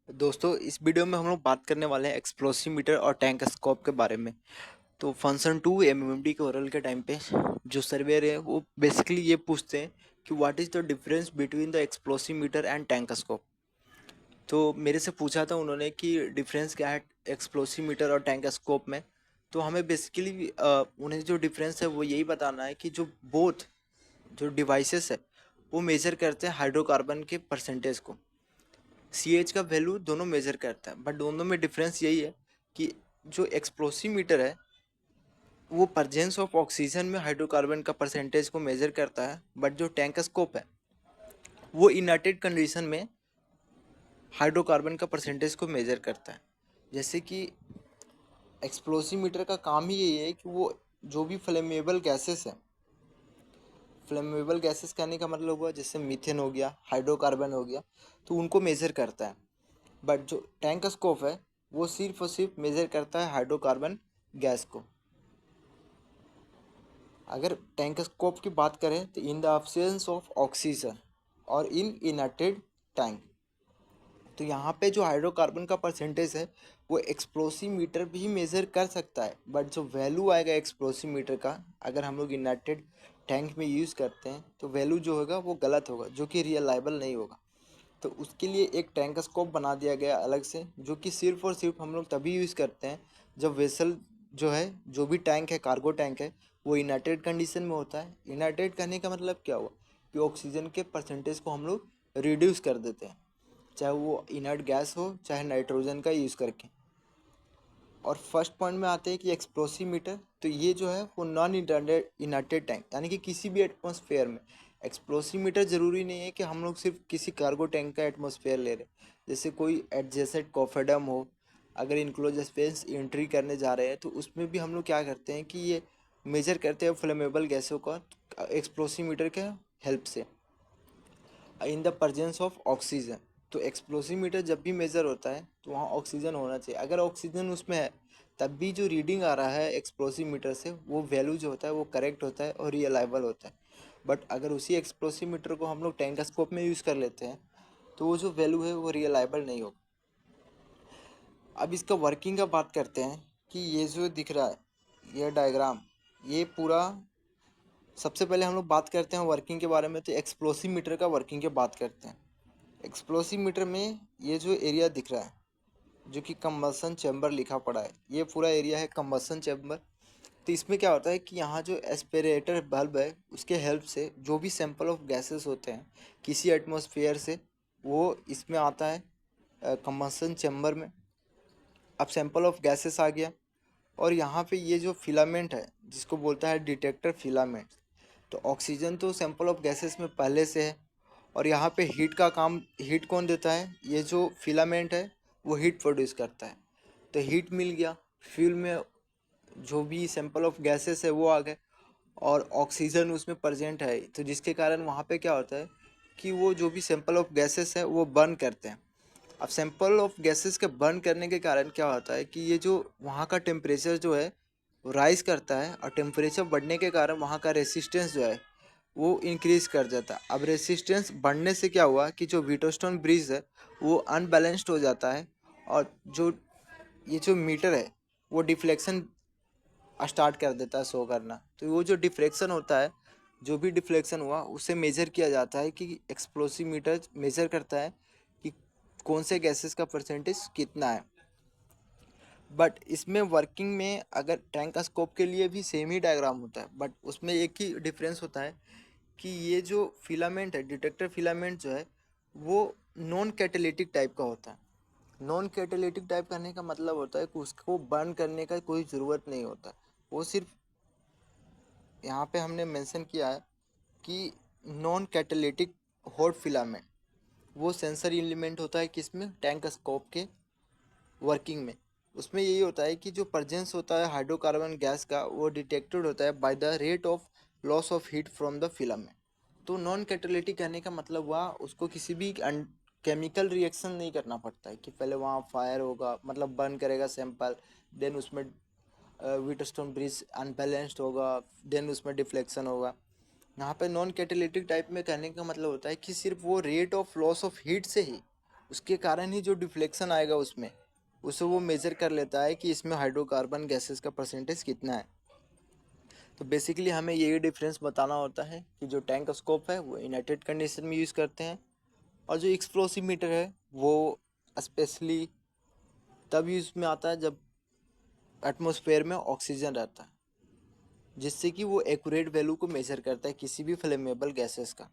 दोस्तों इस वीडियो में हम लोग बात करने वाले हैं एक्सप्लोसीमीटर और टैंक स्कोप के बारे में। तो फंक्शन 2 एमएमडी के ओरल के टाइम पे जो सर्वेयर है वो बेसिकली ये पूछते हैं कि what is the difference between the explosimeter and tank scope. तो मेरे से पूछा था उन्होंने कि डिफरेंस क्या है एक्सप्लोसीमीटर और टैंक स्कोप में। तो हमें बेसिकली उन्हें जो डिफरेंस है वो यही बताना है कि जो बोथ जो डिवाइसेस है वो मेजर करते हैं हाइड्रोकार्बन के परसेंटेज को। सी एच का वैल्यू दोनों मेजर करता है, बट दोनों में डिफरेंस यही है कि जो एक्सप्लोसीमीटर है वो प्रेजेंस ऑफ ऑक्सीजन में हाइड्रोकार्बन का परसेंटेज को मेजर करता है, बट जो टैंक स्कोप है वो इनर्टेड कंडीशन में हाइड्रोकार्बन का परसेंटेज को मेजर करता है। जैसे कि एक्सप्लोसीमीटर का काम ही यही है कि वो जो भी फ्लेमेबल गैसेस है, फ्लेमेबल गैसेस कहने का मतलब हुआ जैसे मीथेन हो गया, हाइड्रोकार्बन हो गया, तो उनको मेजर करता है। बट जो टैंक स्कोप है वो सिर्फ और सिर्फ मेजर करता है हाइड्रोकार्बन गैस को। अगर टैंक स्कोप की बात करें तो in the absence of oxygen और इन इनर्टेड टैंक, तो यहाँ पे जो हाइड्रोकार्बन का परसेंटेज है वो एक्सप्लोसीमीटर भी मेज़र कर सकता है, बट जो वैल्यू आएगा एक्सप्लोसीमीटर का अगर हम लोग इनर्टेड टैंक में यूज़ करते हैं तो वैल्यू जो होगा वो गलत होगा, जो कि रियलाइबल नहीं होगा। तो उसके लिए एक टैंक स्कोप बना दिया गया अलग से, जो कि सिर्फ और सिर्फ हम लोग तभी यूज़ करते हैं जब वेसल जो है, जो भी टैंक है, कार्गो टैंक है, वो इनर्टेड कंडीशन में होता है। इनर्टेड करने का मतलब क्या हुआ कि ऑक्सीजन के परसेंटेज को हम लोग रिड्यूस कर देते हैं, चाहे वो इनर्ट गैस हो चाहे नाइट्रोजन का यूज़ करके। और फर्स्ट पॉइंट में आते हैं कि एक्सप्लोसीमीटर, तो ये जो है वो नॉन इनर्टेड टैंक यानी कि किसी भी एटमॉस्फेयर में एक्सप्लोसीमीटर ज़रूरी नहीं है कि हम लोग सिर्फ किसी कार्गो टैंक का एटमॉस्फेयर ले रहे हैं। जैसे कोई एडजेसेंट कॉफेडम हो, अगर इनक्लोज स्पेस एंट्री करने जा रहे हैं तो उसमें भी हम लोग क्या करते हैं कि ये मेजर करते हैं फ्लेमेबल गैसों का एक्सप्लोसीमीटर के हेल्प से in the presence of oxygen. तो एक्सप्लोसीमीटर जब भी मेज़र होता है तो वहाँ ऑक्सीजन होना चाहिए। अगर ऑक्सीजन उसमें है तब भी जो रीडिंग आ रहा है एक्सप्लोसीमीटर से वो वैल्यू जो होता है वो करेक्ट होता है और रियलाइबल होता है। बट अगर उसी एक्सप्लोसीमीटर को हम लोग टैंक स्कोप में यूज़ कर लेते हैं तो वो जो वैल्यू है वो रियलाइबल नहीं होगा। अब इसका वर्किंग का बात करते हैं कि ये जो दिख रहा है ये डायग्राम, ये पूरा, सबसे पहले हम लोग बात करते हैं वर्किंग के बारे में। तो एक्सप्लोसीमीटर का वर्किंग की बात करते हैं। एक्सप्लोसीमीटर में ये जो एरिया दिख रहा है जो कि कंबसन चैम्बर लिखा पड़ा है, ये पूरा एरिया है कंबसन चैम्बर। तो इसमें क्या होता है कि यहाँ जो एस्पिरेटर बल्ब है उसके हेल्प से जो भी सैंपल ऑफ गैसेस होते हैं किसी एटमॉस्फेयर से, वो इसमें आता है कंबसन चैम्बर में। अब सैंपल ऑफ गैसेस आ गया और यहाँ पे ये जो फिलामेंट है जिसको बोलता है डिटेक्टर फिलामेंट। तो ऑक्सीजन तो सैंपल ऑफ गैसेस में पहले से है और यहाँ पे हीट का काम, हीट कौन देता है, ये जो फिलामेंट है वो हीट प्रोड्यूस करता है। तो हीट मिल गया, फ्यूल में जो भी सैंपल ऑफ गैसेस है वो आ गए और ऑक्सीजन उसमें प्रेजेंट है, तो जिसके कारण वहाँ पे क्या होता है कि वो जो भी सैंपल ऑफ गैसेस है वो बर्न करते हैं। अब सैंपल ऑफ गैसेस के बर्न करने के कारण क्या होता है कि ये जो वहाँ का टेम्परेचर जो है वो राइज करता है और टेम्परेचर बढ़ने के कारण वहाँ का रेसिस्टेंस जो है वो इंक्रीज कर जाता है। अब रेसिस्टेंस बढ़ने से क्या हुआ कि जो व्हीटस्टोन ब्रिज है वो अनबैलेंस्ड हो जाता है और जो ये जो मीटर है वो डिफ्लेक्शन स्टार्ट कर देता है शो करना। तो वो जो डिफ्लेक्शन होता है, जो भी डिफ्लेक्शन हुआ उसे मेजर किया जाता है कि एक्सप्लोसीमीटर मेजर करता है कि कौन से गैसेस का परसेंटेज कितना है। बट इसमें वर्किंग में अगर टैंक स्कोप के लिए भी सेम ही डायग्राम होता है, बट उसमें एक ही डिफरेंस होता है कि ये जो फिलामेंट है, डिटेक्टर फिलामेंट जो है वो नॉन कैटालिटिक टाइप का होता है। नॉन कैटालिटिक टाइप करने का मतलब होता है कि उसको बर्न करने का कोई ज़रूरत नहीं होता। वो सिर्फ यहाँ पे हमने मेंशन किया है कि नॉन कैटालिटिक हॉट फिलामेंट, वो सेंसर एलिमेंट होता है किसमें, टैंक स्कोप के वर्किंग में। उसमें यही होता है कि जो प्रेजेंस होता है हाइड्रोकार्बन गैस का वो डिटेक्टेड होता है by the rate of loss of heat from the filament. तो नॉन कैटालिटिक कहने का मतलब हुआ उसको किसी भी केमिकल रिएक्शन नहीं करना पड़ता है कि पहले वहाँ फायर होगा, मतलब बर्न करेगा सैंपल, देन उसमें व्हीटस्टोन ब्रिज अनबैलेंस्ड होगा, देन उसमें डिफ्लेक्शन होगा। यहाँ पे नॉन कैटालिटिक टाइप में कहने का मतलब होता है कि सिर्फ वो rate of loss of heat से ही उसके कारण ही जो डिफ्लेक्शन आएगा उसमें, उसे वो मेजर कर लेता है कि इसमें हाइड्रोकार्बन गैसेस का परसेंटेज कितना है। तो बेसिकली हमें यही डिफरेंस बताना होता है कि जो टैंक स्कोप है वो इनर्टेड कंडीशन में यूज़ करते हैं, और जो एक्सप्लोसीमीटर है वो स्पेशली तब यूज़ में आता है जब एटमॉस्फेयर में ऑक्सीजन रहता है, जिससे कि वो एक्यूरेट वैल्यू को मेजर करता है किसी भी फ्लेमेबल गैसेस का।